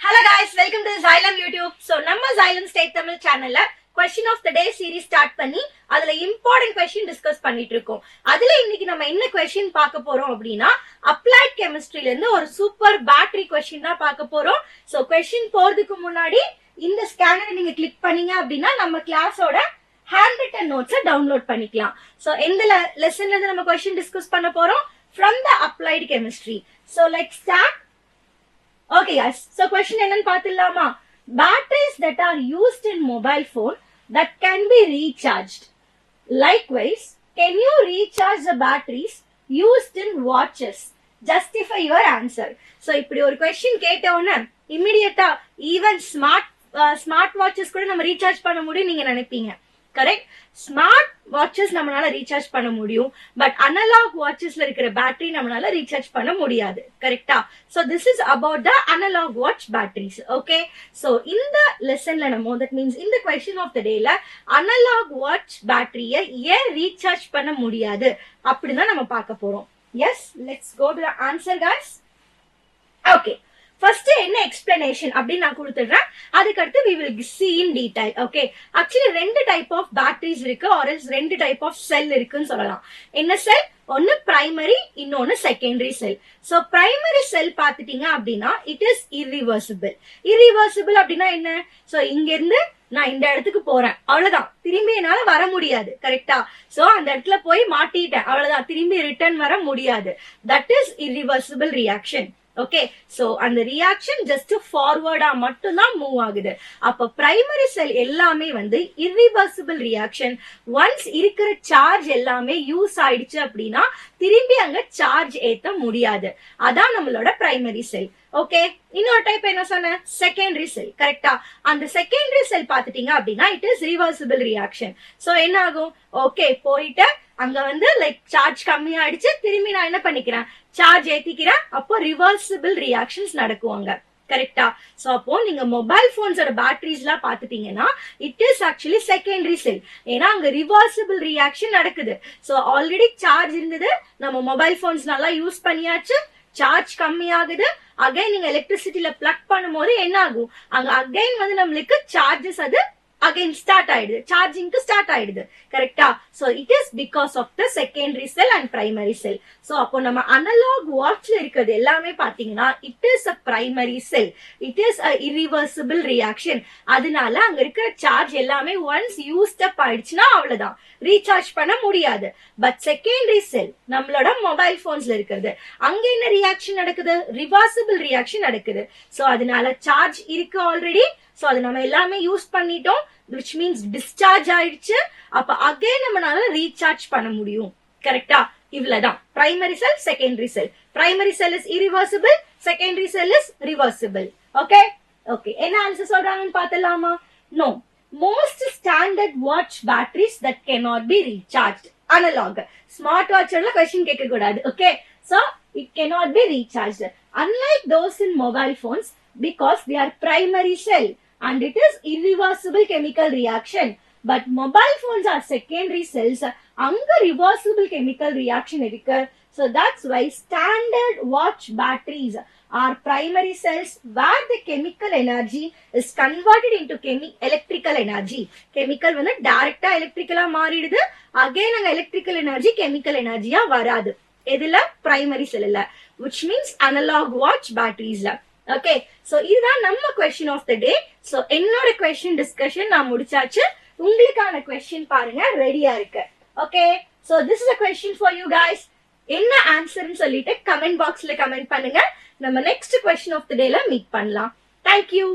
Hello guys, welcome to Xylem YouTube. So, நம்ம Xylem State Tamil channelல question of the day series start பண்ணி அதுல important question discuss பண்ணிட்டு இருக்கோம். அதுல இன்னைக்கு நம்ம என்ன question பார்க்க போறோம் அப்படின்னா applied chemistryல இருந்து ஒரு சூப்பர் பேட்டரி question தான் பார்க்க போறோம். So, question போறதுக்கு முன்னாடி இந்த ஸ்கேனர் நீங்க கிளிக் பண்ணீங்க அப்படின்னா நம்ம கிளாஸோட handwritten notes டவுன்லோட் பண்ணிக்கலாம். So, எந்த லெசன்ல இருந்து நம்ம question discuss பண்ண போறோம்? From the applied chemistry. So, let's start. Okay guys, so question என்னன்னு பாத்துடலாமா? Batteries that are used in mobile phone that can be recharged. Likewise, can you recharge the batteries used in watches? Justify your answer. So இப்படி ஒரு question கேட்டவொன்னே immediate even smart watches கூட நம்ம recharge பண்ண முடியும் நீங்க நினைப்பீங்க. Correct? Smart watches நம்மளால recharge பண்ண முடியும், பட் அனலாக் வாட்சஸ்ல இருக்கிற பேட்டரி நம்மளால ரீசார்ஜ் பண்ண முடியாது. கரெக்டா? So this is about the analogue watch batteries. Okay, so இந்த லெசன்ல நம்ம தட் மீன்ஸ் இந்த क्वेश्चन ஆஃப் த டேல அனலாக் வாட்ச் பேட்டரியை ஏன் ரீசார்ஜ் பண்ண முடியாது அப்படின்னு நம்ம பார்க்க போறோம். Yes, let's go to the answer guys. Okay, first என்ன எக்ஸ்பிளனேஷன் அப்படின்னு நான் கொடுத்துடுறேன். அதுக்கு அடுத்து we will see in detail. Okay, actually ரெண்டு டைப் ஆஃப் பேட்டரிஸ் இருக்கு, ஆர் எல்ஸ் ரெண்டு டைப் ஆஃப் செல் இருக்குன்னு சொல்லலாம். என்ன செல்? ஒன்னு பிரைமரி, இன்னொன்னு செகண்டரி செல். சோ பிரைமரி செல் பாத்துட்டீங்க அப்படின்னா இட் இஸ் irreversible. irreversible அப்படின்னா என்ன? சோ இங்க இருந்து நான் இந்த இடத்துக்கு போறேன், அவ்வளவுதான், திரும்பி என்னால வர முடியாது. கரெக்டா? சோ அந்த இடத்துல போய் மாட்டிட்டேன், அவ்வளவுதான், திரும்பி ரிட்டர்ன் வர முடியாது. That is irreversible reaction. Okay, so அந்த ரியாக்ஷன் ஜஸ்ட் ஃபார்வர்டா மட்டும் தான் மூவ் ஆகுது. அப்ப பிரைமரி செல் எல்லாமே வந்து irreversible ரியாக்ஷன். ஒன்ஸ் இருக்கிற சார்ஜ் எல்லாமே யூஸ் ஆயிடுச்சு அப்படின்னா திரும்பி அங்க சார்ஜ் ஏத்த முடியாது. அதான் நம்மளோட பிரைமரி செல். ஓகே, இன்னொரு டைப் என்ன சொன்ன? செகண்டரி செல். கரெக்டா? அந்த செகண்டரி செல் பாத்துட்டீங்க அப்படின்னா it is reversible reaction. So என்ன ஆகும்? ஓகே, போயிட்டு அங்க வந்து லைக் சார்ஜ் கம்மியாயிடுச்சு, திரும்பி நான் என்ன பண்ணிக்கிறேன்? சார்ஜ் ஏத்திக்கிறேன். அப்போ ரிவர்சிபிள் ரியாக்ஷன்ஸ் நடக்குவாங்க. கரெக்டா? சோ அப்போ நீங்க மொபைல் போன்ஸோட பேட்டரிஸ் எல்லாம் பாத்துட்டீங்கன்னா இட் இஸ் ஆக்சுவலி செகண்டரி செல். ஏன்னா அங்க ரிவர்சிபிள் ரியாக்ஷன் நடக்குது. சோ ஆல்ரெடி சார்ஜ் இருந்தது, நம்ம மொபைல் போன்ஸ் நல்லா யூஸ் பண்ணியாச்சு, சார்ஜ் கம்மி ஆகுது. அகைன் நீங்க எலக்ட்ரிசிட்டில பிளக் பண்ணும்போது என்ன ஆகும்? அங்க அகைன் வந்து நம்மளுக்கு சார்ஜஸ் அது அகைன் ஸ்டார்ட் ஆயிடுது, சார்ஜிங்க்கு ஸ்டார்ட் ஆயிடுது. கரெக்டா? So it is because of the secondary cell and primary cell. So அப்போ நம்ம அனலாக் வாட்ச்ல இருக்கிறது எல்லாமே பாத்தீங்கன்னா it is a primary cell, it is a irreversible reaction. அதனால அங்க இருக்கிற சார்ஜ் எல்லாமே ஒன்ஸ் யூஸ்ட் அப் ஆயிடுச்சுன்னா அவ்வளவுதான், ரீசார்ஜ் பண்ண முடியாது. பட் செகண்டரி செல் நம்மளோட மொபைல் போன்ஸ்ல இருக்கிறது, அங்க என்ன ரியாக்ஷன் நடக்குது? ரிவர்சிபிள் ரியாக்ஷன் நடக்குது. சோ அதனால சார்ஜ் இருக்கு ஆல்ரெடி, சோ அது நம்ம எல்லாமே யூஸ் பண்ணிட்டோம், which means discharge ஆயிடுச்சு. அப்ப அகைன் நம்மளால ரீசார்ஜ் பண்ண முடியும். கரெக்டா? இவ்வளவுதான் primary cell, secondary cell. Primary cell is irreversible, secondary cell is reversible. Okay okay, என்ன ஆன்சர் சொல்றாங்கன்னு பாத்தலாமா? No, most standard watch batteries that cannot be recharged. Analog smart watch la question கேட்க கூடாது. Okay, so it cannot be recharged unlike those in mobile phones because they are primary cell and it is irreversible chemical reaction. But mobile phones are secondary cells, அங்க reversible chemical reaction இருக்கு. So that's why standard watch batteries are primary cells where the chemical energy is converted into electrical energy. Chemical வந்து டைரக்டா எலக்ட்ரிக்கலா மாறிடுது, again அங்க electrical energy chemical எனர்ஜியா வராது. எதுல? Primary செல்ல, which means analog watch batteries. Okay, so இதுதான் நம்ம question of the day. So என்னோட क्वेश्चन டிஸ்கஷன் நான் முடிச்சாச்சு. உங்களுக்கான क्वेश्चन பாருங்க, ரெடியா இருக்கு. Okay, so this is a question for you guys. என்ன ஆன்சர்னு சொல்லிட்டு கமெண்ட் பாக்ஸ்ல கமெண்ட் பண்ணுங்க. நம்ம நெக்ஸ்ட் क्वेश्चन ஆஃப் தி டேல மீட் பண்ணலாம். Thank you.